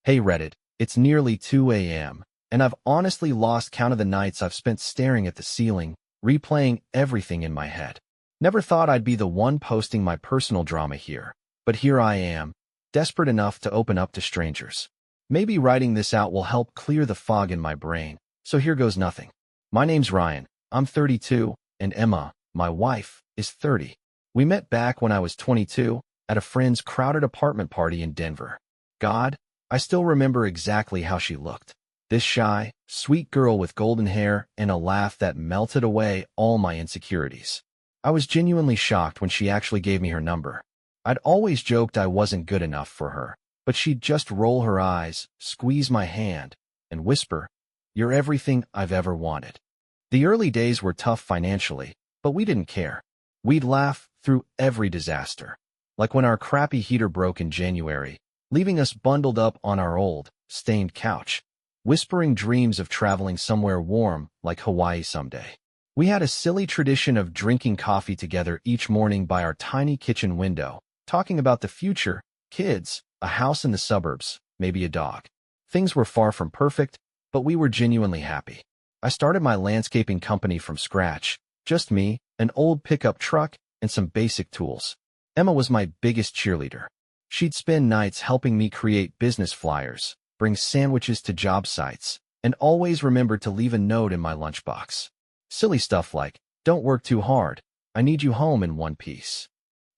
Hey Reddit, it's nearly 2 a.m., and I've honestly lost count of the nights I've spent staring at the ceiling, replaying everything in my head. Never thought I'd be the one posting my personal drama here, but here I am, desperate enough to open up to strangers. Maybe writing this out will help clear the fog in my brain, so here goes nothing. My name's Ryan, I'm 32, and Emma, my wife, is 30. We met back when I was 22, at a friend's crowded apartment party in Denver. God, I still remember exactly how she looked. This shy, sweet girl with golden hair and a laugh that melted away all my insecurities. I was genuinely shocked when she actually gave me her number. I'd always joked I wasn't good enough for her, but she'd just roll her eyes, squeeze my hand, and whisper, "You're everything I've ever wanted." The early days were tough financially, but we didn't care. We'd laugh through every disaster. Like when our crappy heater broke in January, leaving us bundled up on our old, stained couch, whispering dreams of traveling somewhere warm like Hawaii someday. We had a silly tradition of drinking coffee together each morning by our tiny kitchen window, talking about the future, kids, a house in the suburbs, maybe a dog. Things were far from perfect, but we were genuinely happy. I started my landscaping company from scratch, just me, an old pickup truck, and some basic tools. Emma was my biggest cheerleader. She'd spend nights helping me create business flyers, bring sandwiches to job sites, and always remember to leave a note in my lunchbox. Silly stuff like, "Don't work too hard. I need you home in one piece."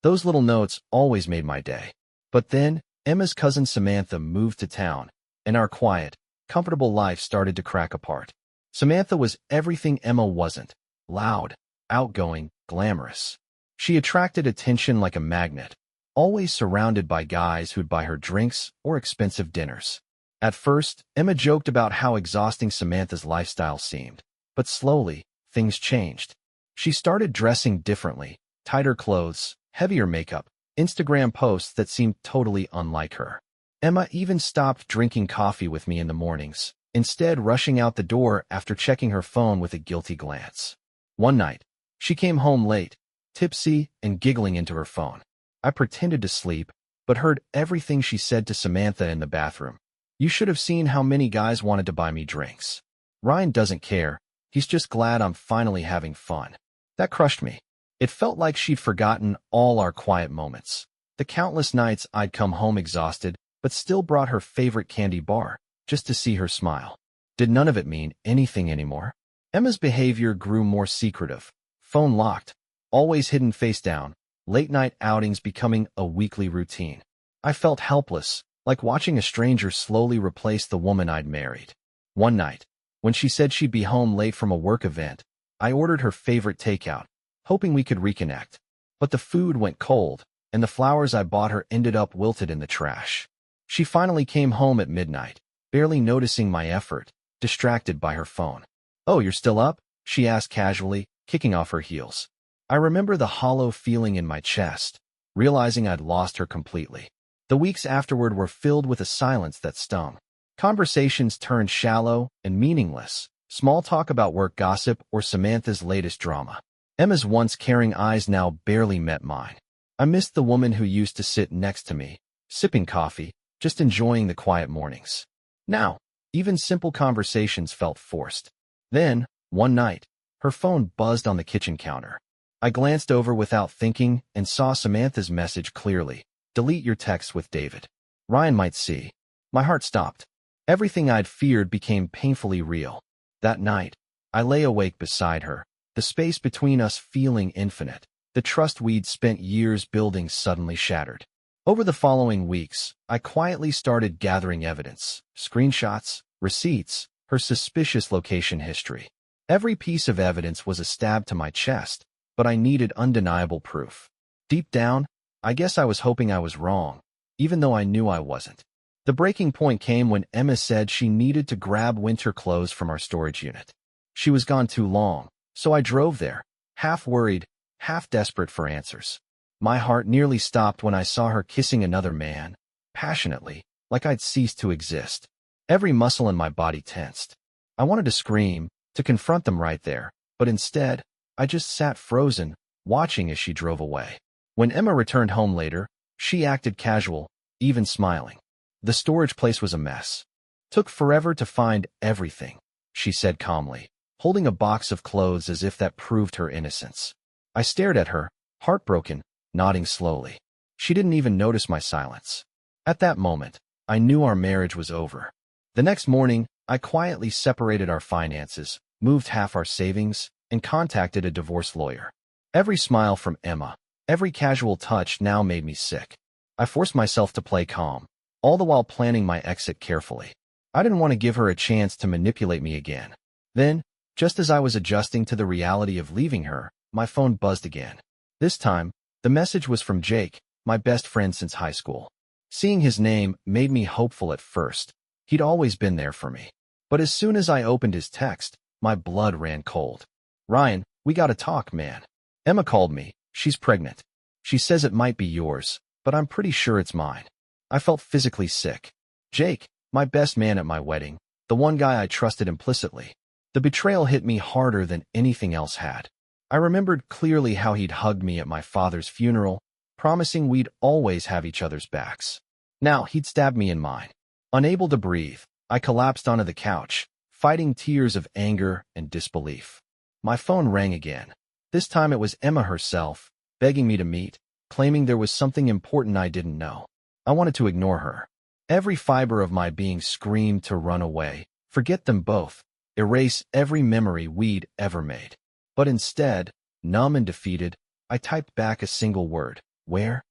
Those little notes always made my day. But then, Emma's cousin Samantha moved to town, and our quiet, comfortable life started to crack apart. Samantha was everything Emma wasn't: loud, outgoing, glamorous. She attracted attention like a magnet, always surrounded by guys who'd buy her drinks or expensive dinners. At first, Emma joked about how exhausting Samantha's lifestyle seemed, but slowly, things changed. She started dressing differently, tighter clothes, heavier makeup, Instagram posts that seemed totally unlike her. Emma even stopped drinking coffee with me in the mornings, instead rushing out the door after checking her phone with a guilty glance. One night, she came home late, tipsy and giggling into her phone. I pretended to sleep, but heard everything she said to Samantha in the bathroom. "You should have seen how many guys wanted to buy me drinks. Ryan doesn't care. He's just glad I'm finally having fun." That crushed me. It felt like she'd forgotten all our quiet moments. The countless nights I'd come home exhausted, but still brought her favorite candy bar, just to see her smile. Did none of it mean anything anymore? Emma's behavior grew more secretive. Phone locked, always hidden face down, late-night outings becoming a weekly routine. I felt helpless, like watching a stranger slowly replace the woman I'd married. One night, when she said she'd be home late from a work event, I ordered her favorite takeout, hoping we could reconnect. But the food went cold, and the flowers I bought her ended up wilted in the trash. She finally came home at midnight, barely noticing my effort, distracted by her phone. "Oh, you're still up?" she asked casually, kicking off her heels. I remember the hollow feeling in my chest, realizing I'd lost her completely. The weeks afterward were filled with a silence that stung. Conversations turned shallow and meaningless, small talk about work gossip or Samantha's latest drama. Emma's once caring eyes now barely met mine. I missed the woman who used to sit next to me, sipping coffee, just enjoying the quiet mornings. Now, even simple conversations felt forced. Then, one night, her phone buzzed on the kitchen counter. I glanced over without thinking and saw Samantha's message clearly. "Delete your text with David. Ryan might see." My heart stopped. Everything I'd feared became painfully real. That night, I lay awake beside her, the space between us feeling infinite. The trust we'd spent years building suddenly shattered. Over the following weeks, I quietly started gathering evidence, screenshots, receipts, her suspicious location history. Every piece of evidence was a stab to my chest, but I needed undeniable proof. Deep down, I guess I was hoping I was wrong, even though I knew I wasn't. The breaking point came when Emma said she needed to grab winter clothes from our storage unit. She was gone too long, so I drove there, half worried, half desperate for answers. My heart nearly stopped when I saw her kissing another man, passionately, like I'd ceased to exist. Every muscle in my body tensed. I wanted to scream, to confront them right there, but instead, I just sat frozen, watching as she drove away. When Emma returned home later, she acted casual, even smiling. The storage place was a mess. Took forever to find everything, she said calmly, holding a box of clothes as if that proved her innocence. I stared at her, heartbroken, nodding slowly. She didn't even notice my silence. At that moment, I knew our marriage was over. The next morning, I quietly separated our finances, moved half our savings, and contacted a divorce lawyer. Every smile from Emma, every casual touch now made me sick. I forced myself to play calm, all the while planning my exit carefully. I didn't want to give her a chance to manipulate me again. Then, just as I was adjusting to the reality of leaving her, my phone buzzed again. This time, the message was from Jake, my best friend since high school. Seeing his name made me hopeful at first. He'd always been there for me. But as soon as I opened his text, my blood ran cold. "Ryan, we gotta talk, man. Emma called me. She's pregnant. She says it might be yours, but I'm pretty sure it's mine." I felt physically sick. Jake, my best man at my wedding, the one guy I trusted implicitly. The betrayal hit me harder than anything else had. I remembered clearly how he'd hugged me at my father's funeral, promising we'd always have each other's backs. Now he'd stabbed me in mine. Unable to breathe, I collapsed onto the couch, fighting tears of anger and disbelief. My phone rang again. This time it was Emma herself, begging me to meet, claiming there was something important I didn't know. I wanted to ignore her. Every fiber of my being screamed to run away, forget them both, erase every memory we'd ever made. But instead, numb and defeated, I typed back a single word. "Where?"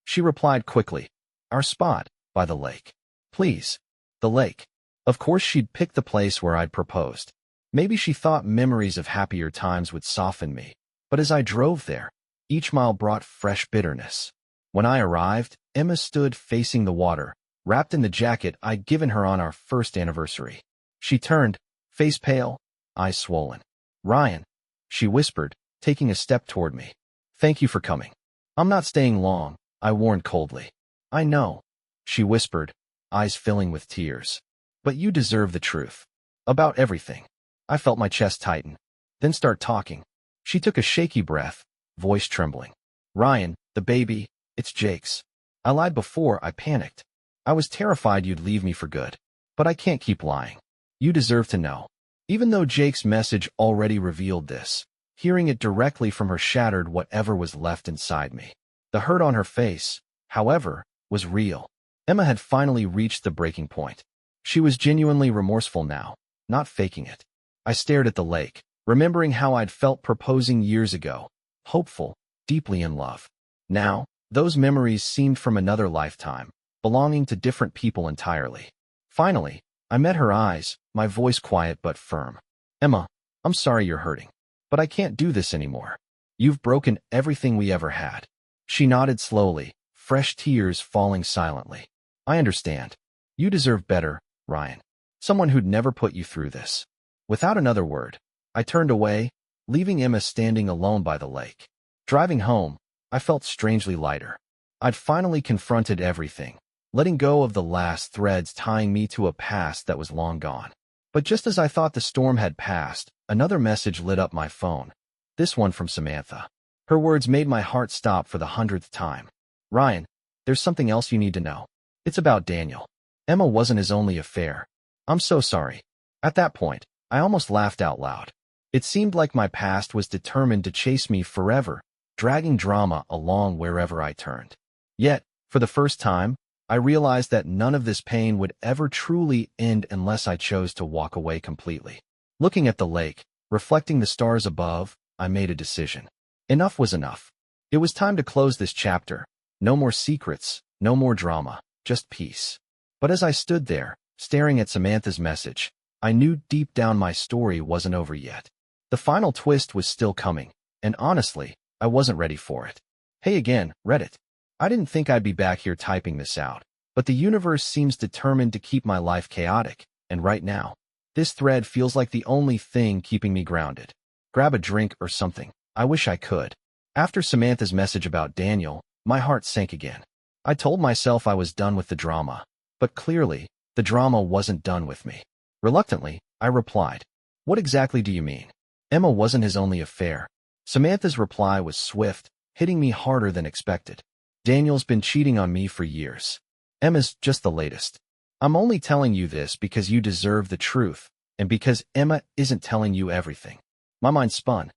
She replied quickly. "Our spot, by the lake." Please. The lake. Of course she'd picked the place where I'd proposed. Maybe she thought memories of happier times would soften me. But as I drove there, each mile brought fresh bitterness. When I arrived, Emma stood facing the water, wrapped in the jacket I'd given her on our first anniversary. She turned, face pale, eyes swollen. "Ryan," she whispered, taking a step toward me. "Thank you for coming." "I'm not staying long," I warned coldly. "I know," she whispered, eyes filling with tears. "But you deserve the truth. About everything." I felt my chest tighten, then start talking. She took a shaky breath, voice trembling. "Ryan, the baby, it's Jake's. I lied before I panicked. I was terrified you'd leave me for good. But I can't keep lying. You deserve to know." Even though Jake's message already revealed this, hearing it directly from her shattered whatever was left inside me. The hurt on her face, however, was real. Emma had finally reached the breaking point. She was genuinely remorseful now, not faking it. I stared at the lake, remembering how I'd felt proposing years ago, hopeful, deeply in love. Now, those memories seemed from another lifetime, belonging to different people entirely. Finally, I met her eyes, my voice quiet but firm. "Emma, I'm sorry you're hurting, but I can't do this anymore. You've broken everything we ever had." She nodded slowly, fresh tears falling silently. "I understand. You deserve better, Ryan. Someone who'd never put you through this." Without another word, I turned away, leaving Emma standing alone by the lake. Driving home, I felt strangely lighter. I'd finally confronted everything, letting go of the last threads tying me to a past that was long gone. But just as I thought the storm had passed, another message lit up my phone. This one from Samantha. Her words made my heart stop for the 100th time. "Ryan, there's something else you need to know. It's about Daniel. Emma wasn't his only affair. I'm so sorry." At that point, I almost laughed out loud. It seemed like my past was determined to chase me forever, dragging drama along wherever I turned. Yet, for the first time, I realized that none of this pain would ever truly end unless I chose to walk away completely. Looking at the lake, reflecting the stars above, I made a decision. Enough was enough. It was time to close this chapter. No more secrets, no more drama, just peace. But as I stood there, staring at Samantha's message, I knew deep down my story wasn't over yet. The final twist was still coming, and honestly, I wasn't ready for it. Hey again, Reddit. I didn't think I'd be back here typing this out, but the universe seems determined to keep my life chaotic, and right now, this thread feels like the only thing keeping me grounded. Grab a drink or something. I wish I could. After Samantha's message about Daniel, my heart sank again. I told myself I was done with the drama, but clearly, the drama wasn't done with me. Reluctantly, I replied, "What exactly do you mean? Emma wasn't his only affair." Samantha's reply was swift, hitting me harder than expected. "Daniel's been cheating on me for years. Emma's just the latest. I'm only telling you this because you deserve the truth, and because Emma isn't telling you everything. My mind spun.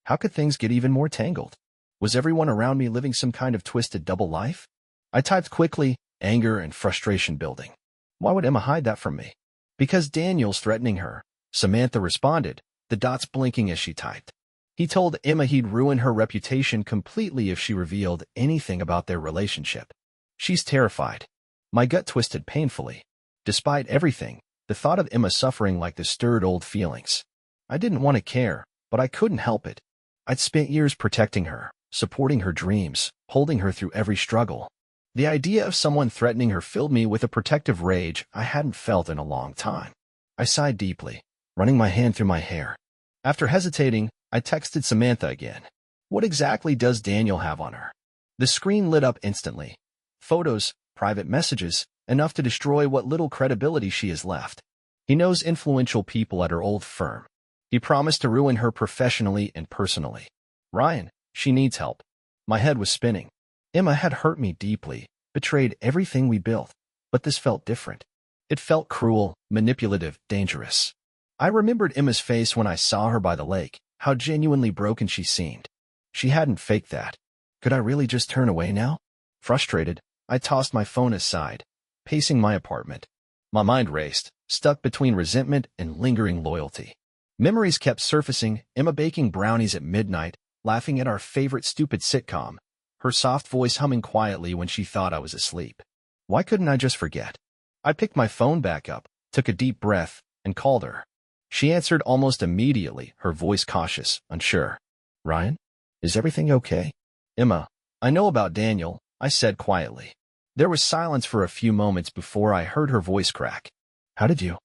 How could things get even more tangled? Was everyone around me living some kind of twisted double life? I typed quickly, anger and frustration building. Why would Emma hide that from me? Because Daniel's threatening her. Samantha responded, the dots blinking as she typed. He told Emma he'd ruin her reputation completely if she revealed anything about their relationship. She's terrified. My gut twisted painfully. Despite everything, the thought of Emma suffering like this stirred old feelings. I didn't want to care, but I couldn't help it. I'd spent years protecting her, supporting her dreams, holding her through every struggle. The idea of someone threatening her filled me with a protective rage I hadn't felt in a long time. I sighed deeply, running my hand through my hair. After hesitating, I texted Samantha again. What exactly does Daniel have on her? The screen lit up instantly. Photos, private messages, enough to destroy what little credibility she has left. He knows influential people at her old firm. He promised to ruin her professionally and personally. Ryan, she needs help. My head was spinning. Emma had hurt me deeply, betrayed everything we built, but this felt different. It felt cruel, manipulative, dangerous. I remembered Emma's face when I saw her by the lake, how genuinely broken she seemed. She hadn't faked that. Could I really just turn away now? Frustrated, I tossed my phone aside, pacing my apartment. My mind raced, stuck between resentment and lingering loyalty. Memories kept surfacing, Emma baking brownies at midnight, laughing at our favorite stupid sitcom, her soft voice humming quietly when she thought I was asleep. Why couldn't I just forget? I picked my phone back up, took a deep breath, and called her. She answered almost immediately, her voice cautious, unsure. Ryan? Is everything okay? Emma, I know about Daniel, I said quietly. There was silence for a few moments before I heard her voice crack. How did you?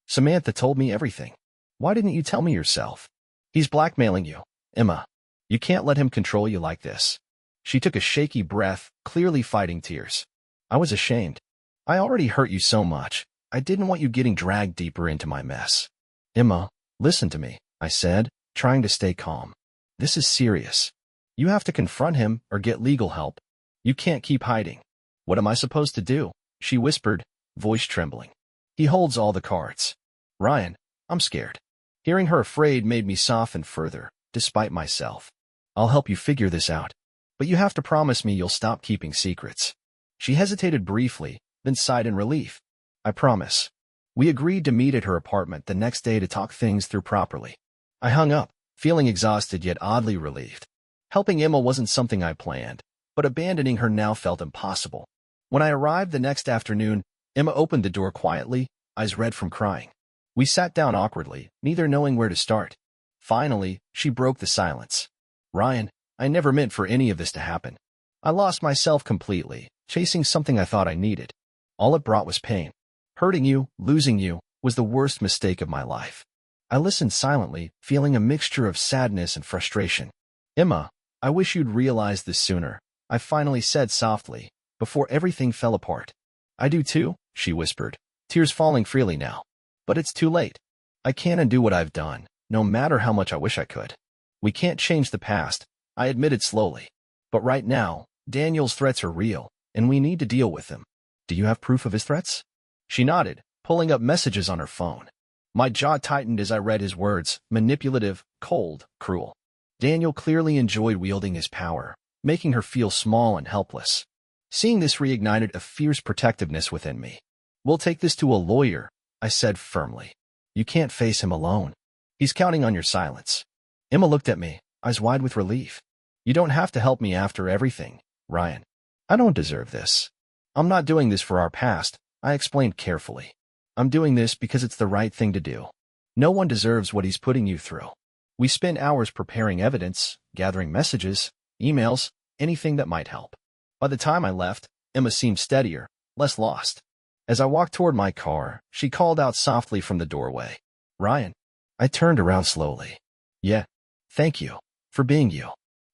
Samantha told me everything. Why didn't you tell me yourself? He's blackmailing you, Emma. You can't let him control you like this. She took a shaky breath, clearly fighting tears. I was ashamed. I already hurt you so much. I didn't want you getting dragged deeper into my mess. Emma, listen to me, I said, trying to stay calm. This is serious. You have to confront him or get legal help. You can't keep hiding. What am I supposed to do? She whispered, voice trembling. He holds all the cards. Ryan, I'm scared. Hearing her afraid made me soften further, despite myself. I'll help you figure this out. But you have to promise me you'll stop keeping secrets. She hesitated briefly, then sighed in relief. I promise. We agreed to meet at her apartment the next day to talk things through properly. I hung up, feeling exhausted yet oddly relieved. Helping Emma wasn't something I planned, but abandoning her now felt impossible. When I arrived the next afternoon, Emma opened the door quietly, eyes red from crying. We sat down awkwardly, neither knowing where to start. Finally, she broke the silence. Ryan, I never meant for any of this to happen. I lost myself completely, chasing something I thought I needed. All it brought was pain. Hurting you, losing you, was the worst mistake of my life. I listened silently, feeling a mixture of sadness and frustration. Emma, I wish you'd realized this sooner, I finally said softly, before everything fell apart. I do too, she whispered, tears falling freely now. But it's too late. I can't undo what I've done, no matter how much I wish I could. We can't change the past, I admitted slowly. But right now, Daniel's threats are real, and we need to deal with them. Do you have proof of his threats? She nodded, pulling up messages on her phone. My jaw tightened as I read his words, manipulative, cold, cruel. Daniel clearly enjoyed wielding his power, making her feel small and helpless. Seeing this reignited a fierce protectiveness within me. We'll take this to a lawyer, I said firmly. You can't face him alone. He's counting on your silence. Emma looked at me, eyes wide with relief. You don't have to help me after everything, Ryan. I don't deserve this. I'm not doing this for our past, I explained carefully. I'm doing this because it's the right thing to do. No one deserves what he's putting you through. We spent hours preparing evidence, gathering messages, emails, anything that might help. By the time I left, Emma seemed steadier, less lost. As I walked toward my car, she called out softly from the doorway. Ryan. I turned around slowly. Yeah, thank you, for being you.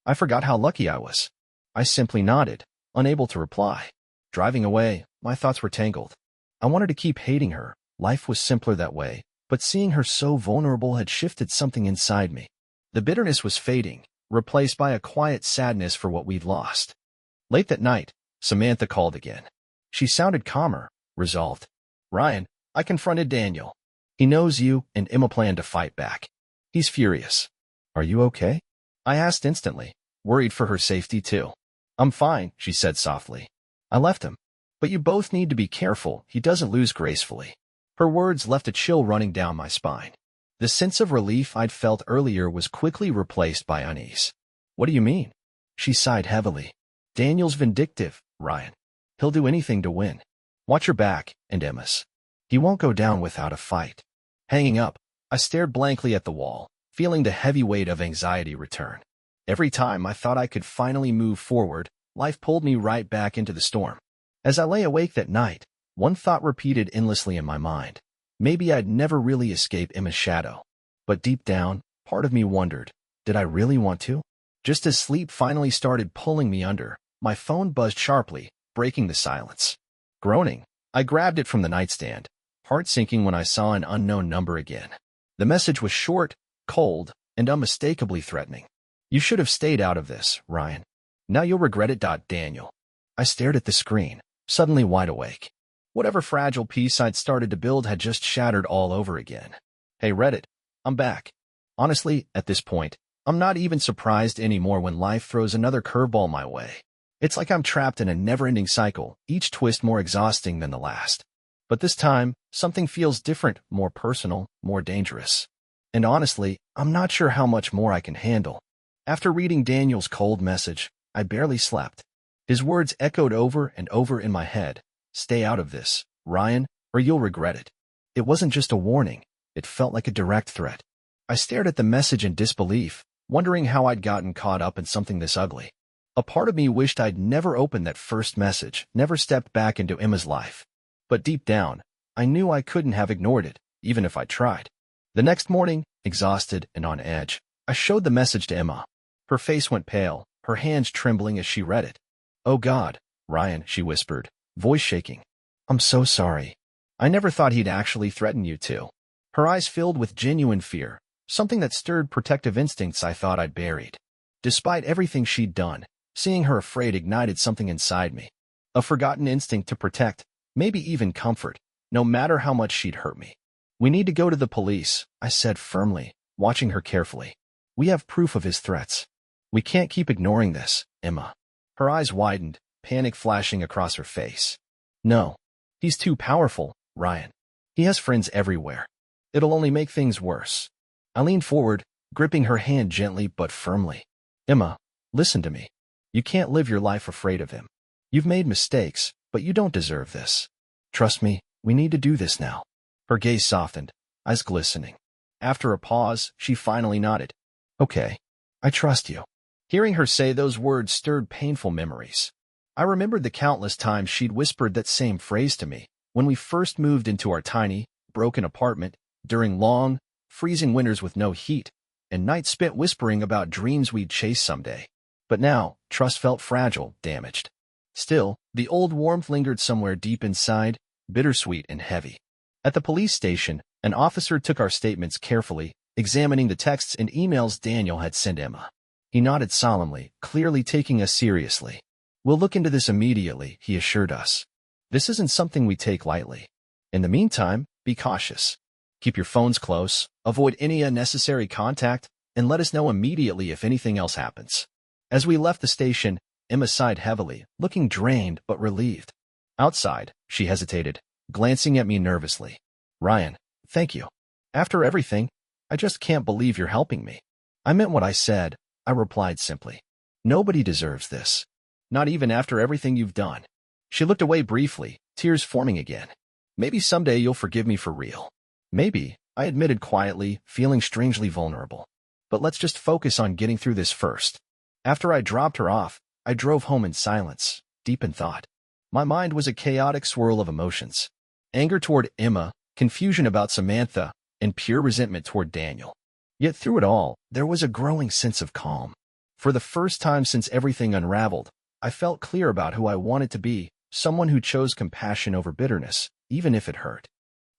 I forgot how lucky I was. I simply nodded, unable to reply. Driving away, my thoughts were tangled. I wanted to keep hating her, life was simpler that way, but seeing her so vulnerable had shifted something inside me. The bitterness was fading, replaced by a quiet sadness for what we'd lost. Late that night, Samantha called again. She sounded calmer, resolved. Ryan, I confronted Daniel. He knows you, and Emma planned to fight back. He's furious. Are you okay? I asked instantly, worried for her safety too. I'm fine, she said softly. I left him. But you both need to be careful, he doesn't lose gracefully. Her words left a chill running down my spine. The sense of relief I'd felt earlier was quickly replaced by unease. What do you mean? She sighed heavily. Daniel's vindictive, Ryan. He'll do anything to win. Watch your back, and Emma's. He won't go down without a fight. Hanging up, I stared blankly at the wall, feeling the heavy weight of anxiety return. Every time I thought I could finally move forward, life pulled me right back into the storm. As I lay awake that night, one thought repeated endlessly in my mind. Maybe I'd never really escape Emma's shadow. But deep down, part of me wondered, did I really want to? Just as sleep finally started pulling me under, my phone buzzed sharply, breaking the silence. Groaning, I grabbed it from the nightstand, heart sinking when I saw an unknown number again. The message was short, cold, and unmistakably threatening. You should have stayed out of this, Ryan. Now you'll regret it. Daniel. I stared at the screen, suddenly wide awake. Whatever fragile piece I'd started to build had just shattered all over again. Hey Reddit, I'm back. Honestly, at this point, I'm not even surprised anymore when life throws another curveball my way. It's like I'm trapped in a never-ending cycle, each twist more exhausting than the last. But this time, something feels different, more personal, more dangerous. And honestly, I'm not sure how much more I can handle. After reading Daniel's cold message, I barely slept. His words echoed over and over in my head. Stay out of this, Ryan, or you'll regret it. It wasn't just a warning. It felt like a direct threat. I stared at the message in disbelief, wondering how I'd gotten caught up in something this ugly. A part of me wished I'd never opened that first message, never stepped back into Emma's life. But deep down, I knew I couldn't have ignored it, even if I tried. The next morning, exhausted and on edge, I showed the message to Emma. Her face went pale, her hands trembling as she read it. Oh God, Ryan, she whispered, voice shaking. I'm so sorry. I never thought he'd actually threaten you too. Her eyes filled with genuine fear, something that stirred protective instincts I thought I'd buried. Despite everything she'd done, seeing her afraid ignited something inside me. A forgotten instinct to protect, maybe even comfort, no matter how much she'd hurt me. We need to go to the police, I said firmly, watching her carefully. We have proof of his threats. We can't keep ignoring this, Emma. Her eyes widened, panic flashing across her face. No. He's too powerful, Ryan. He has friends everywhere. It'll only make things worse. I leaned forward, gripping her hand gently but firmly. Emma, listen to me. You can't live your life afraid of him. You've made mistakes, but you don't deserve this. Trust me, we need to do this now. Her gaze softened, eyes glistening. After a pause, she finally nodded. Okay, I trust you. Hearing her say those words stirred painful memories. I remembered the countless times she'd whispered that same phrase to me when we first moved into our tiny, broken apartment, during long, freezing winters with no heat, and nights spent whispering about dreams we'd chase someday. But now, trust felt fragile, damaged. Still, the old warmth lingered somewhere deep inside, bittersweet and heavy. At the police station, an officer took our statements carefully, examining the texts and emails Daniel had sent Emma. He nodded solemnly, clearly taking us seriously. We'll look into this immediately, he assured us. This isn't something we take lightly. In the meantime, be cautious. Keep your phones close, avoid any unnecessary contact, and let us know immediately if anything else happens. As we left the station, Emma sighed heavily, looking drained but relieved. Outside, she hesitated, glancing at me nervously. Ryan, thank you. After everything, I just can't believe you're helping me. I meant what I said, I replied simply. Nobody deserves this. Not even after everything you've done. She looked away briefly, tears forming again. Maybe someday you'll forgive me for real. Maybe, I admitted quietly, feeling strangely vulnerable. But let's just focus on getting through this first. After I dropped her off, I drove home in silence, deep in thought. My mind was a chaotic swirl of emotions. Anger toward Emma, confusion about Samantha, and pure resentment toward Daniel. Yet through it all, there was a growing sense of calm. For the first time since everything unraveled, I felt clear about who I wanted to be, someone who chose compassion over bitterness, even if it hurt.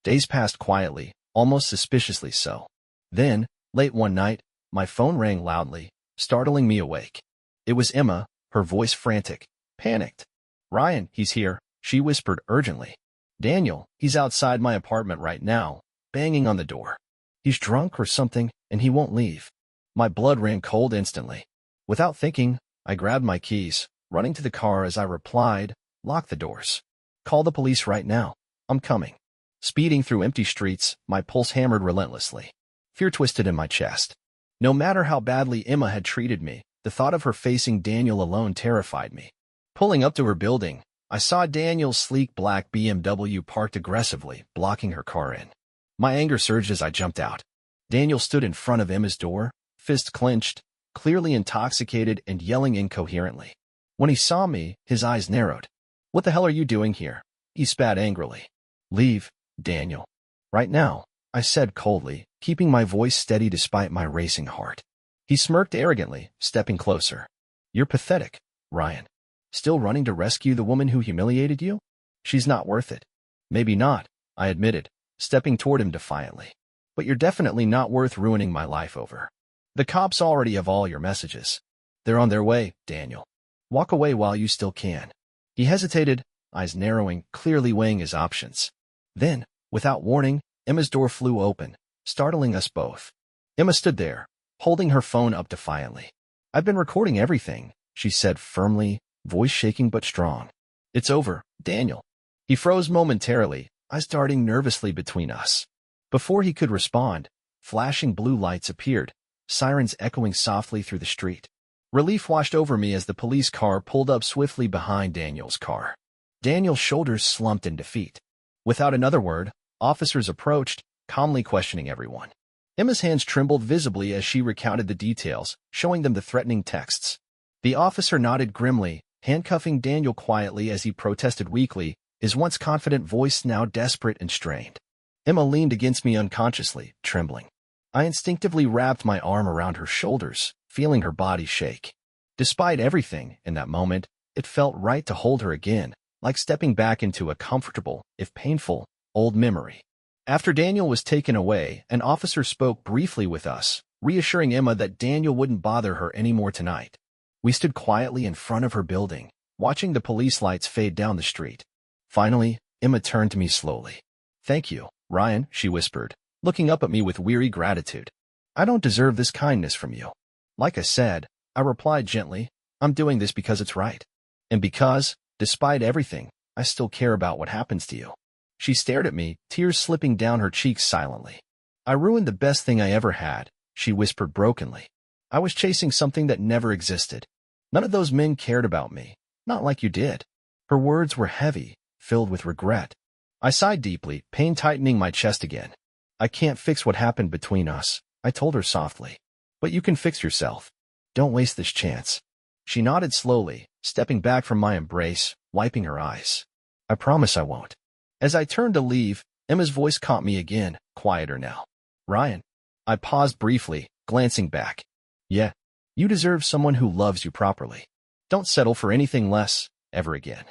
Days passed quietly, almost suspiciously so. Then, late one night, my phone rang loudly, startling me awake. It was Emma, her voice frantic, panicked. Ryan, he's here, she whispered urgently. Daniel, he's outside my apartment right now, banging on the door. He's drunk or something, and he won't leave. My blood ran cold instantly. Without thinking, I grabbed my keys, running to the car as I replied, lock the doors. Call the police right now. I'm coming. Speeding through empty streets, my pulse hammered relentlessly. Fear twisted in my chest. No matter how badly Emma had treated me, the thought of her facing Daniel alone terrified me. Pulling up to her building, I saw Daniel's sleek black BMW parked aggressively, blocking her car in. My anger surged as I jumped out. Daniel stood in front of Emma's door, fists clenched, clearly intoxicated and yelling incoherently. When he saw me, his eyes narrowed. What the hell are you doing here? He spat angrily. Leave, Daniel. Right now, I said coldly, keeping my voice steady despite my racing heart. He smirked arrogantly, stepping closer. You're pathetic, Ryan. Still running to rescue the woman who humiliated you? She's not worth it. Maybe not, I admitted, stepping toward him defiantly. But you're definitely not worth ruining my life over. The cops already have all your messages. They're on their way, Daniel. Walk away while you still can. He hesitated, eyes narrowing, clearly weighing his options. Then, without warning, Emma's door flew open, startling us both. Emma stood there, holding her phone up defiantly. I've been recording everything, she said firmly, voice shaking but strong. It's over, Daniel. He froze momentarily, eyes darting nervously between us. Before he could respond, flashing blue lights appeared, sirens echoing softly through the street. Relief washed over me as the police car pulled up swiftly behind Daniel's car. Daniel's shoulders slumped in defeat. Without another word, officers approached, calmly questioning everyone. Emma's hands trembled visibly as she recounted the details, showing them the threatening texts. The officer nodded grimly, handcuffing Daniel quietly as he protested weakly, his once confident voice now desperate and strained. Emma leaned against me unconsciously, trembling. I instinctively wrapped my arm around her shoulders, feeling her body shake. Despite everything, in that moment, it felt right to hold her again, like stepping back into a comfortable, if painful, old memory. After Daniel was taken away, an officer spoke briefly with us, reassuring Emma that Daniel wouldn't bother her anymore tonight. We stood quietly in front of her building, watching the police lights fade down the street. Finally, Emma turned to me slowly. Thank you, Ryan, she whispered, looking up at me with weary gratitude. I don't deserve this kindness from you. Like I said, I replied gently, I'm doing this because it's right. And because, despite everything, I still care about what happens to you. She stared at me, tears slipping down her cheeks silently. I ruined the best thing I ever had, she whispered brokenly. I was chasing something that never existed. None of those men cared about me, not like you did. Her words were heavy, filled with regret. I sighed deeply, pain tightening my chest again. I can't fix what happened between us, I told her softly. But you can fix yourself. Don't waste this chance. She nodded slowly, stepping back from my embrace, wiping her eyes. I promise I won't. As I turned to leave, Emma's voice caught me again, quieter now. Ryan. I paused briefly, glancing back. Yeah, you deserve someone who loves you properly. Don't settle for anything less, ever again.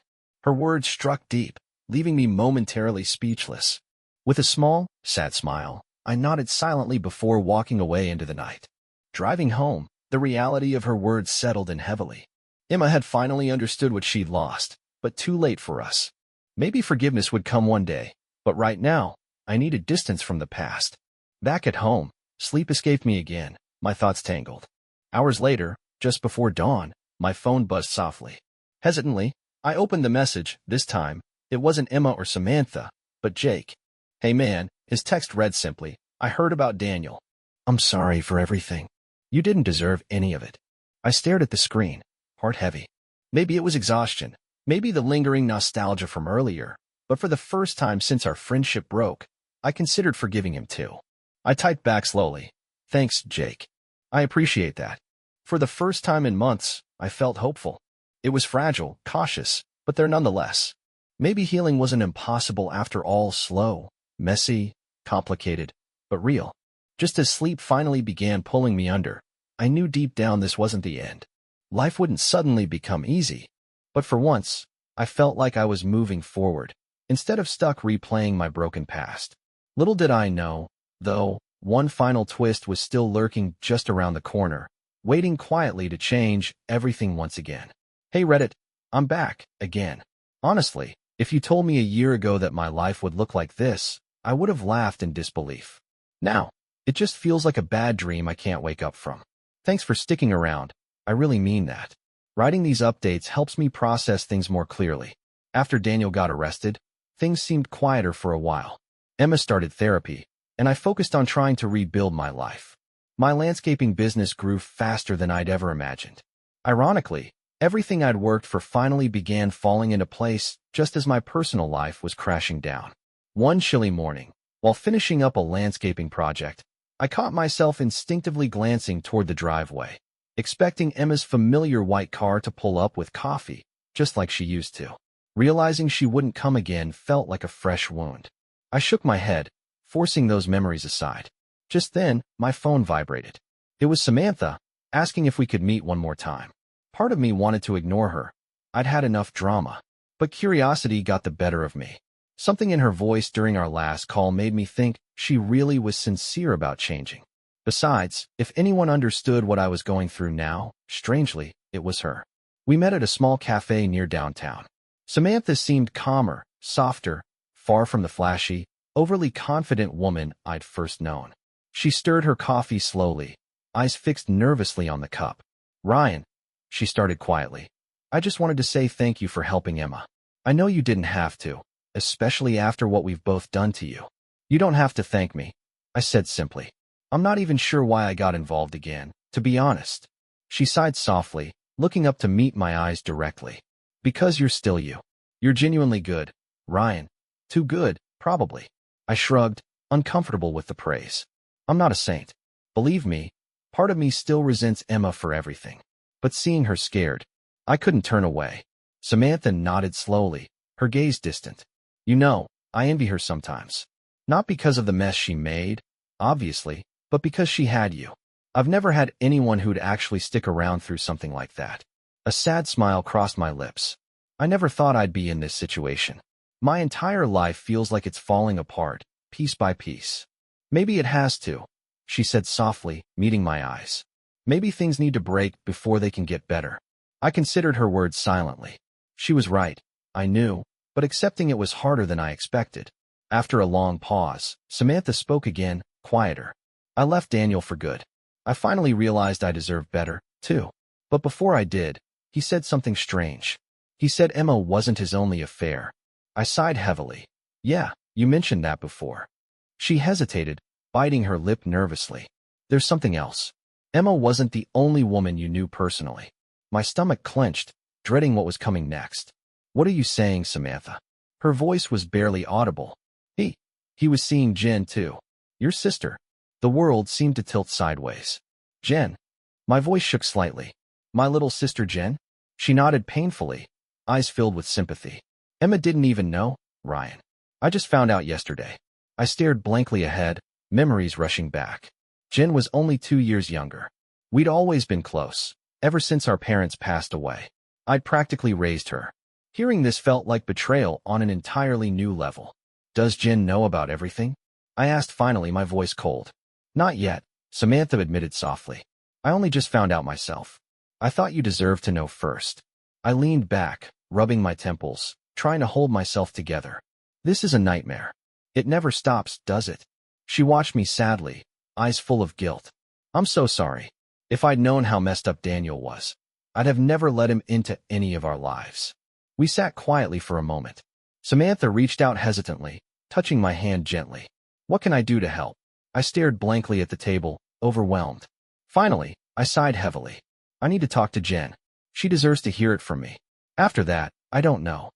Her words struck deep, leaving me momentarily speechless. With a small, sad smile, I nodded silently before walking away into the night. Driving home, the reality of her words settled in heavily. Emma had finally understood what she'd lost, but too late for us. Maybe forgiveness would come one day, but right now, I needed distance from the past. Back at home, sleep escaped me again, my thoughts tangled. Hours later, just before dawn, my phone buzzed softly. Hesitantly, I opened the message. This time, it wasn't Emma or Samantha, but Jake. Hey man, his text read simply, I heard about Daniel. I'm sorry for everything. You didn't deserve any of it. I stared at the screen, heart heavy. Maybe it was exhaustion, maybe the lingering nostalgia from earlier, but for the first time since our friendship broke, I considered forgiving him too. I typed back slowly. Thanks, Jake. I appreciate that. For the first time in months, I felt hopeful. It was fragile, cautious, but there nonetheless. Maybe healing wasn't impossible after all. Slow, messy, complicated, but real. Just as sleep finally began pulling me under, I knew deep down this wasn't the end. Life wouldn't suddenly become easy. But for once, I felt like I was moving forward, instead of stuck replaying my broken past. Little did I know, though, one final twist was still lurking just around the corner, waiting quietly to change everything once again. Hey Reddit, I'm back, again. Honestly, If you told me a year ago that my life would look like this, I would have laughed in disbelief. Now, it just feels like a bad dream I can't wake up from. Thanks for sticking around. I really mean that. Writing these updates helps me process things more clearly. After Daniel got arrested, things seemed quieter for a while. Emma started therapy, and I focused on trying to rebuild my life. My landscaping business grew faster than I'd ever imagined. Ironically, everything I'd worked for finally began falling into place just as my personal life was crashing down. One chilly morning, while finishing up a landscaping project, I caught myself instinctively glancing toward the driveway, expecting Emma's familiar white car to pull up with coffee, just like she used to. Realizing she wouldn't come again felt like a fresh wound. I shook my head, forcing those memories aside. Just then, my phone vibrated. It was Samantha, asking if we could meet one more time. Part of me wanted to ignore her. I'd had enough drama. But curiosity got the better of me. Something in her voice during our last call made me think she really was sincere about changing. Besides, if anyone understood what I was going through now, strangely, it was her. We met at a small cafe near downtown. Samantha seemed calmer, softer, far from the flashy, overly confident woman I'd first known. She stirred her coffee slowly, eyes fixed nervously on the cup. "Ryan," she started quietly, "I just wanted to say thank you for helping Emma. I know you didn't have to, especially after what we've both done to you." "You don't have to thank me," I said simply. "I'm not even sure why I got involved again, to be honest." She sighed softly, looking up to meet my eyes directly. "Because you're still you. You're genuinely good, Ryan. Too good, probably." I shrugged, uncomfortable with the praise. "I'm not a saint. Believe me, part of me still resents Emma for everything." But seeing her scared, I couldn't turn away. Samantha nodded slowly, her gaze distant. "You know, I envy her sometimes. Not because of the mess she made, obviously, but because she had you. I've never had anyone who'd actually stick around through something like that." A sad smile crossed my lips. I never thought I'd be in this situation. My entire life feels like it's falling apart, piece by piece. "Maybe it has to," she said softly, meeting my eyes. "Maybe things need to break before they can get better." I considered her words silently. She was right, I knew, but accepting it was harder than I expected. After a long pause, Samantha spoke again, quieter. "I left Daniel for good. I finally realized I deserved better, too. But before I did, he said something strange. He said Emma wasn't his only affair." I sighed heavily. "Yeah, you mentioned that before." She hesitated, biting her lip nervously. "There's something else. Emma wasn't the only woman you knew personally." My stomach clenched, dreading what was coming next. "What are you saying, Samantha?" Her voice was barely audible. He was seeing Jen too. Your sister." The world seemed to tilt sideways. "Jen." My voice shook slightly. "My little sister Jen?" She nodded painfully, eyes filled with sympathy. "Emma didn't even know, Ryan. I just found out yesterday." I stared blankly ahead, memories rushing back. Jen was only 2 years younger. We'd always been close, ever since our parents passed away. I'd practically raised her. Hearing this felt like betrayal on an entirely new level. "Does Jen know about everything?" I asked finally, my voice cold. "Not yet," Samantha admitted softly. "I only just found out myself. I thought you deserved to know first." I leaned back, rubbing my temples, trying to hold myself together. "This is a nightmare. It never stops, does it?" She watched me sadly, eyes full of guilt. "I'm so sorry. If I'd known how messed up Daniel was, I'd have never let him into any of our lives." We sat quietly for a moment. Samantha reached out hesitantly, touching my hand gently. "What can I do to help?" I stared blankly at the table, overwhelmed. Finally, I sighed heavily. "I need to talk to Jen. She deserves to hear it from me. After that, I don't know."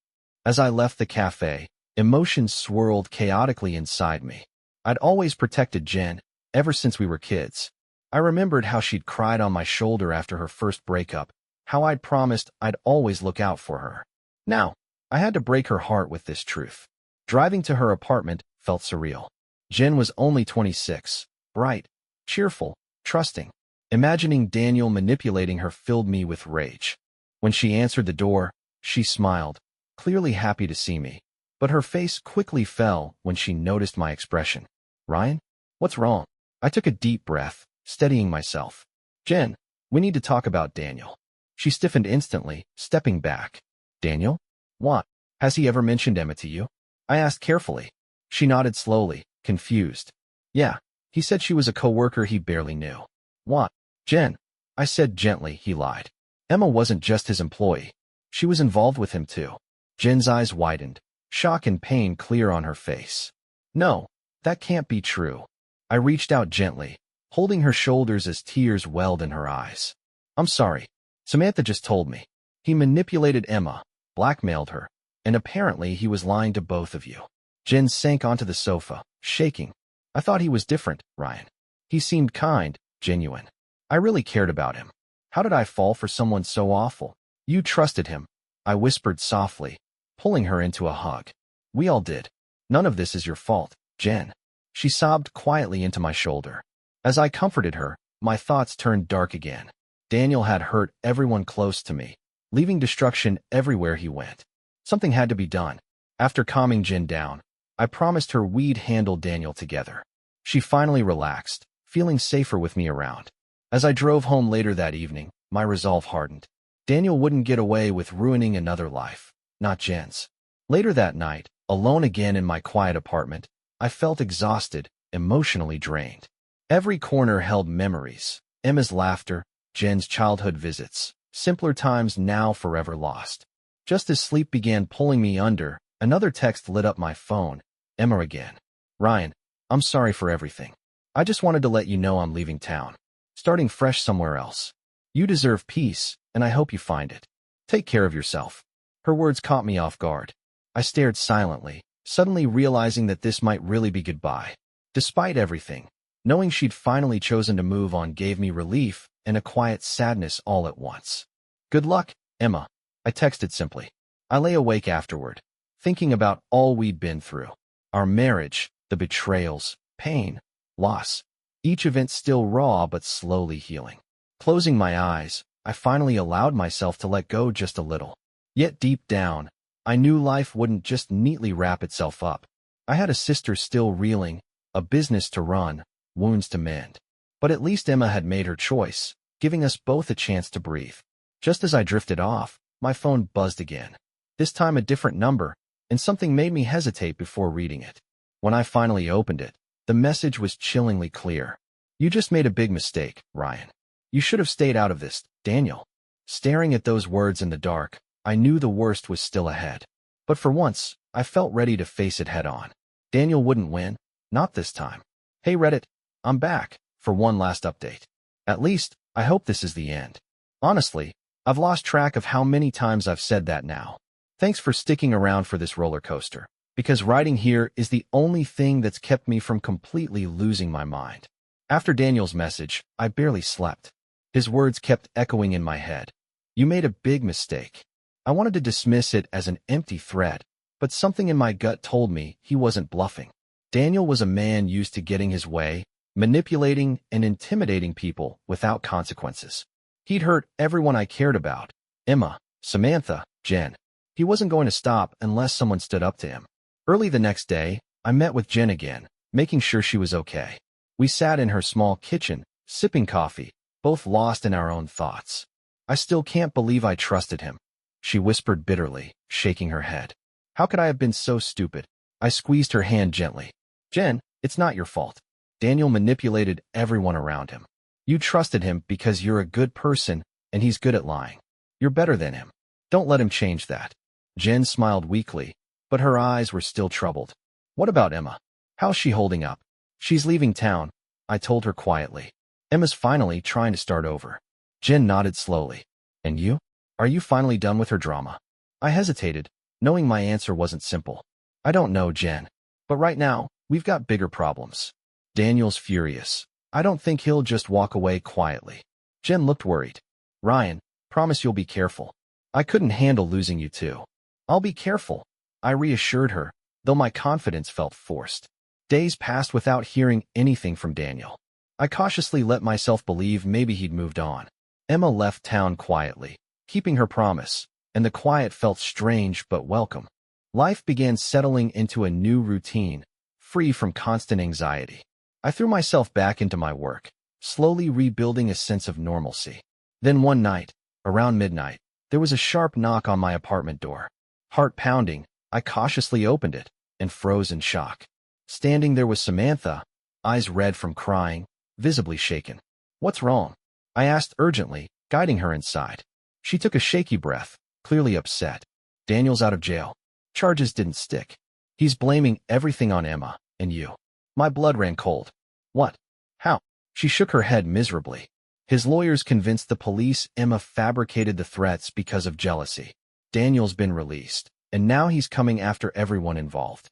As I left the cafe, emotions swirled chaotically inside me. I'd always protected Jen, ever since we were kids. I remembered how she'd cried on my shoulder after her first breakup, how I'd promised I'd always look out for her. Now, I had to break her heart with this truth. Driving to her apartment felt surreal. Jen was only 26, bright, cheerful, trusting. Imagining Daniel manipulating her filled me with rage. When she answered the door, she smiled, clearly happy to see me. But her face quickly fell when she noticed my expression. "Ryan? What's wrong?" I took a deep breath, steadying myself. "Jen, we need to talk about Daniel." She stiffened instantly, stepping back. "Daniel? What? Has he ever mentioned Emma to you? I asked carefully. She nodded slowly, confused. Yeah, he said she was a coworker he barely knew. What? Jen. I said gently, he lied. Emma wasn't just his employee. She was involved with him too. Jen's eyes widened, shock and pain clear on her face. No, that can't be true. I reached out gently, holding her shoulders as tears welled in her eyes. I'm sorry. Samantha just told me. He manipulated Emma, blackmailed her, and apparently he was lying to both of you. Jen sank onto the sofa, shaking. I thought he was different, Ryan. He seemed kind, genuine. I really cared about him. How did I fall for someone so awful? You trusted him, I whispered softly, pulling her into a hug. We all did. None of this is your fault, Jen. She sobbed quietly into my shoulder. As I comforted her, my thoughts turned dark again. Daniel had hurt everyone close to me, leaving destruction everywhere he went. Something had to be done. After calming Jen down, I promised her we'd handle Daniel together. She finally relaxed, feeling safer with me around. As I drove home later that evening, my resolve hardened. Daniel wouldn't get away with ruining another life, not Jen's. Later that night, alone again in my quiet apartment, I felt exhausted, emotionally drained. Every corner held memories, Emma's laughter, Jen's childhood visits, simpler times now forever lost. Just as sleep began pulling me under, another text lit up my phone. Emma again. Ryan, I'm sorry for everything. I just wanted to let you know I'm leaving town. Starting fresh somewhere else. You deserve peace, and I hope you find it. Take care of yourself. Her words caught me off guard. I stared silently, suddenly realizing that this might really be goodbye. Despite everything, knowing she'd finally chosen to move on gave me relief and a quiet sadness all at once. Good luck, Emma, I texted simply. I lay awake afterward, thinking about all we'd been through. Our marriage, the betrayals, pain, loss. Each event still raw but slowly healing. Closing my eyes, I finally allowed myself to let go just a little. Yet deep down, I knew life wouldn't just neatly wrap itself up. I had a sister still reeling, a business to run, wounds to mend. But at least Emma had made her choice, giving us both a chance to breathe. Just as I drifted off, my phone buzzed again. This time a different number, and something made me hesitate before reading it. When I finally opened it, the message was chillingly clear. You just made a big mistake, Ryan. You should have stayed out of this, Daniel. Staring at those words in the dark, I knew the worst was still ahead. But for once, I felt ready to face it head on. Daniel wouldn't win, not this time. Hey Reddit, I'm back, for one last update. At least, I hope this is the end. Honestly, I've lost track of how many times I've said that now. Thanks for sticking around for this roller coaster, because writing here is the only thing that's kept me from completely losing my mind. After Daniel's message, I barely slept. His words kept echoing in my head. You made a big mistake. I wanted to dismiss it as an empty threat, but something in my gut told me he wasn't bluffing. Daniel was a man used to getting his way, manipulating and intimidating people without consequences. He'd hurt everyone I cared about, Emma, Samantha, Jen. He wasn't going to stop unless someone stood up to him. Early the next day, I met with Jen again, making sure she was okay. We sat in her small kitchen, sipping coffee, both lost in our own thoughts. I still can't believe I trusted him, she whispered bitterly, shaking her head. How could I have been so stupid? I squeezed her hand gently. Jen, it's not your fault. Daniel manipulated everyone around him. You trusted him because you're a good person and he's good at lying. You're better than him. Don't let him change that. Jen smiled weakly, but her eyes were still troubled. What about Emma? How's she holding up? She's leaving town, I told her quietly. Emma's finally trying to start over. Jen nodded slowly. And you? Are you finally done with her drama? I hesitated, knowing my answer wasn't simple. I don't know, Jen. But right now, we've got bigger problems. Daniel's furious. I don't think he'll just walk away quietly. Jen looked worried. Ryan, promise you'll be careful. I couldn't handle losing you too. I'll be careful, I reassured her, though my confidence felt forced. Days passed without hearing anything from Daniel. I cautiously let myself believe maybe he'd moved on. Emma left town quietly, keeping her promise, and the quiet felt strange but welcome. Life began settling into a new routine, free from constant anxiety. I threw myself back into my work, slowly rebuilding a sense of normalcy. Then one night, around midnight, there was a sharp knock on my apartment door. Heart pounding, I cautiously opened it and froze in shock. Standing there was Samantha, eyes red from crying, visibly shaken. "What's wrong?" I asked urgently, guiding her inside. She took a shaky breath, clearly upset. "Daniel's out of jail. Charges didn't stick. He's blaming everything on Emma and you." My blood ran cold. "What? How?" She shook her head miserably. "His lawyers convinced the police Emma fabricated the threats because of jealousy. Daniel's been released, and now he's coming after everyone involved."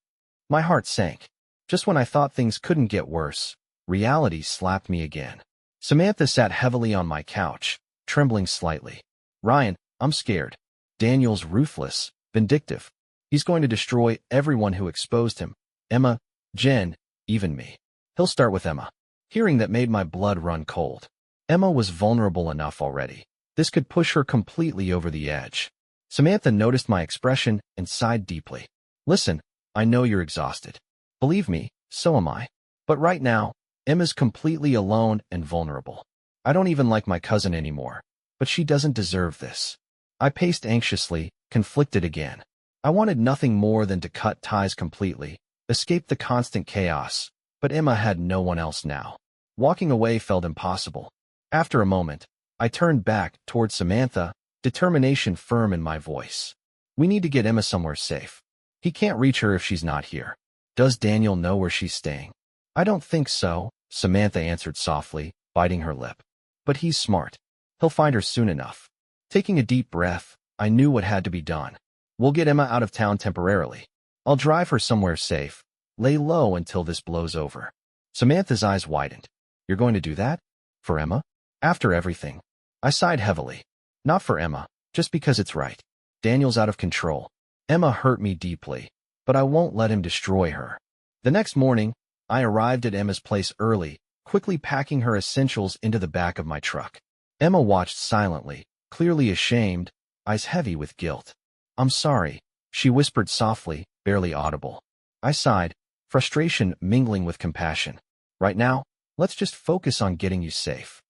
My heart sank. Just when I thought things couldn't get worse, reality slapped me again. Samantha sat heavily on my couch, trembling slightly. "Ryan, I'm scared. Daniel's ruthless, vindictive. He's going to destroy everyone who exposed him. Emma, Jen, even me. He'll start with Emma." Hearing that made my blood run cold. Emma was vulnerable enough already. This could push her completely over the edge. Samantha noticed my expression and sighed deeply. "Listen, I know you're exhausted. Believe me, so am I. But right now, Emma's completely alone and vulnerable. I don't even like my cousin anymore, but she doesn't deserve this." I paced anxiously, conflicted again. I wanted nothing more than to cut ties completely, escape the constant chaos, but Emma had no one else now. Walking away felt impossible. After a moment, I turned back towards Samantha, determination firm in my voice. "We need to get Emma somewhere safe. He can't reach her if she's not here." "Does Daniel know where she's staying?" "I don't think so," Samantha answered softly, biting her lip. "But he's smart. He'll find her soon enough." Taking a deep breath, I knew what had to be done. "We'll get Emma out of town temporarily. I'll drive her somewhere safe. Lay low until this blows over." Samantha's eyes widened. "You're going to do that? For Emma? After everything?" I sighed heavily. "Not for Emma, just because it's right. Daniel's out of control. Emma hurt me deeply, but I won't let him destroy her." The next morning, I arrived at Emma's place early, quickly packing her essentials into the back of my truck. Emma watched silently, clearly ashamed, eyes heavy with guilt. "I'm sorry," she whispered softly, barely audible. I sighed, frustration mingling with compassion. "Right now, let's just focus on getting you safe."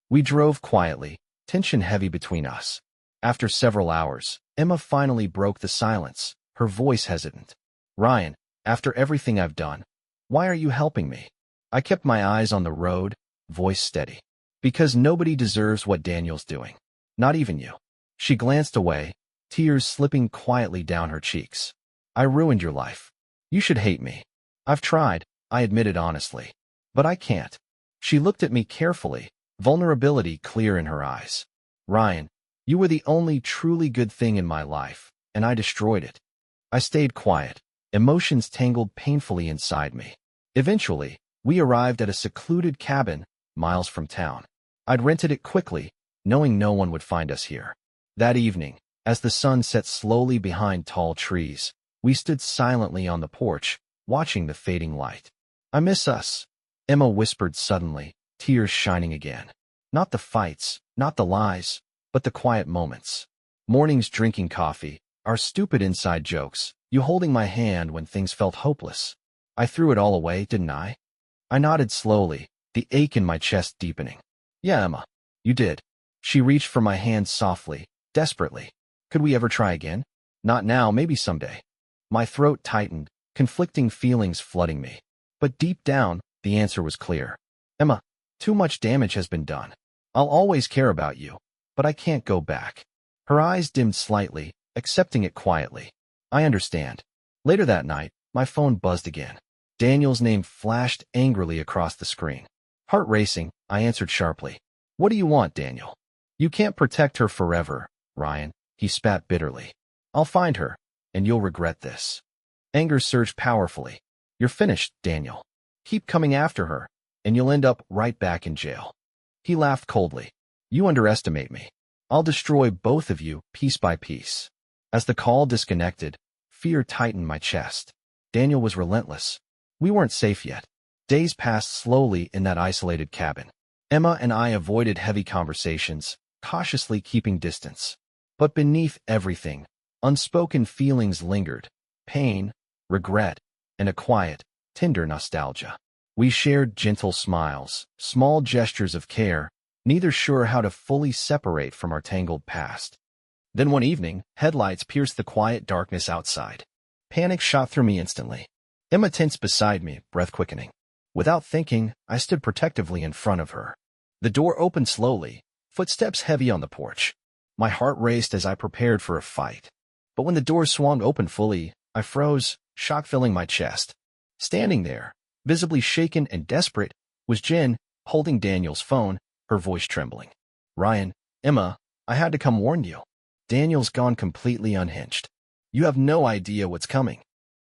We drove quietly, tension heavy between us. After several hours, Emma finally broke the silence, her voice hesitant. "Ryan, after everything I've done, why are you helping me?" I kept my eyes on the road, voice steady. "Because nobody deserves what Daniel's doing. Not even you." She glanced away, tears slipping quietly down her cheeks. "I ruined your life. You should hate me." "I've tried," I admitted honestly. "But I can't." She looked at me carefully, vulnerability clear in her eyes. "Ryan, you were the only truly good thing in my life, and I destroyed it." I stayed quiet, emotions tangled painfully inside me. Eventually, we arrived at a secluded cabin, miles from town. I'd rented it quickly, knowing no one would find us here. That evening, as the sun set slowly behind tall trees, we stood silently on the porch, watching the fading light. "I miss us," Emma whispered suddenly, tears shining again. "Not the fights, not the lies, but the quiet moments. Mornings drinking coffee, our stupid inside jokes, you holding my hand when things felt hopeless. I threw it all away, didn't I?" I nodded slowly, the ache in my chest deepening. "Yeah, Emma, you did." She reached for my hand softly, desperately. "Could we ever try again?" "Not now, maybe someday." My throat tightened, conflicting feelings flooding me. But deep down, the answer was clear. "Emma, too much damage has been done. I'll always care about you, but I can't go back." Her eyes dimmed slightly, accepting it quietly. "I understand." Later that night, my phone buzzed again. Daniel's name flashed angrily across the screen. Heart racing, I answered sharply. "What do you want, Daniel?" "You can't protect her forever, Ryan," he spat bitterly. "I'll find her, and you'll regret this." Anger surged powerfully. "You're finished, Daniel. Keep coming after her, and you'll end up right back in jail." He laughed coldly. "You underestimate me. I'll destroy both of you piece by piece." As the call disconnected, fear tightened my chest. Daniel was relentless. We weren't safe yet. Days passed slowly in that isolated cabin. Emma and I avoided heavy conversations, cautiously keeping distance. But beneath everything, unspoken feelings lingered: pain, regret, and a quiet, tender nostalgia. We shared gentle smiles, small gestures of care, neither sure how to fully separate from our tangled past. Then one evening, headlights pierced the quiet darkness outside. Panic shot through me instantly. Emma tensed beside me, breath quickening. Without thinking, I stood protectively in front of her. The door opened slowly, footsteps heavy on the porch. My heart raced as I prepared for a fight. But when the door swung open fully, I froze, shock filling my chest. Standing there, visibly shaken and desperate, was Jen, holding Daniel's phone, her voice trembling. "Ryan, Emma, I had to come warn you. Daniel's gone completely unhinged. You have no idea what's coming."